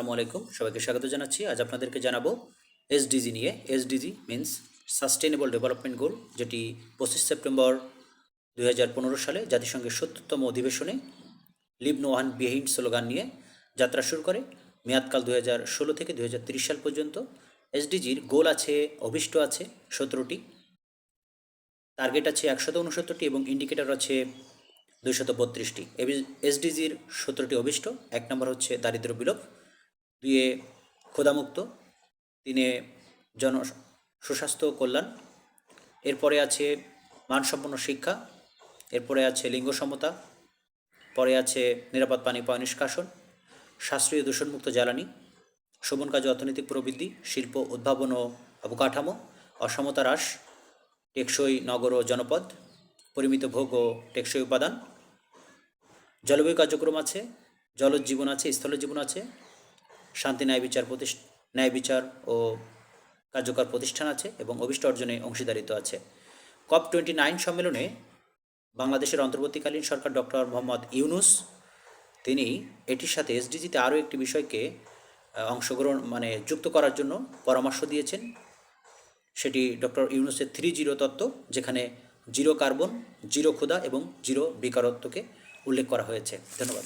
আসসালামু আলাইকুম, সবাইকে স্বাগত জানাচ্ছি। আজ আপনাদেরকে জানাবো এসডিজি নিয়ে। SDG means sustainable development goal, যেটি 25 সেপ্টেম্বর 2015 সালে জাতিসংঘের 70তম অধিবেশনে leave no one behind slogan নিয়ে যাত্রা শুরু করে। মেয়াদকাল 2016 থেকে 2030 সাল পর্যন্ত। এসডিজির গোল আছে, অভিষ্ট আছে 17টি, টার্গেট আছে 169টি এবং ইন্ডিকেটর আছে 232টি। এসডিজির 17টি অভিষ্ট: 1 নম্বর হচ্ছে দারিদ্র্য বিলোপ, 2 ক্ষুধামুক্ত, 3 জন সুস্বাস্থ্য কল্যাণ, এরপরে আছে মানসম্পন্ন শিক্ষা, এরপরে আছে লিঙ্গ সমতা, পরে আছে নিরাপদ পানি পাওয়া নিষ্কাশন, সাশ্রয়ী দূষণমুক্ত জ্বালানি, শোভন কাজ অর্থনৈতিক প্রবৃদ্ধি, শিল্প উদ্ভাবন ও অবকাঠামো, অসমতা হ্রাস, টেকসই নগর ও জনপদ, পরিমিত ভোগ ও টেকসই উপাদান, জলবায়ু কার্যক্রম আছে, জলজ জীবন আছে, স্থলজ জীবন আছে, শান্তি ন্যায় বিচার ও কার্যকর প্রতিষ্ঠান আছে এবং অভিষ্ট অর্জনে অংশীদারিত্ব আছে। COP29 সম্মেলনে বাংলাদেশের অন্তর্বর্তীকালীন সরকার ডক্টর মোহাম্মদ ইউনুস তিনি এটির সাথে এসডিজিতে আরও একটি বিষয়কে অংশগ্রহণ যুক্ত করার জন্য পরামর্শ দিয়েছেন। সেটি ডক্টর ইউনুসের 3-0 তত্ত্ব, যেখানে 0 কার্বন, 0 ক্ষুধা এবং 0 বেকারত্বকে উল্লেখ করা হয়েছে। ধন্যবাদ।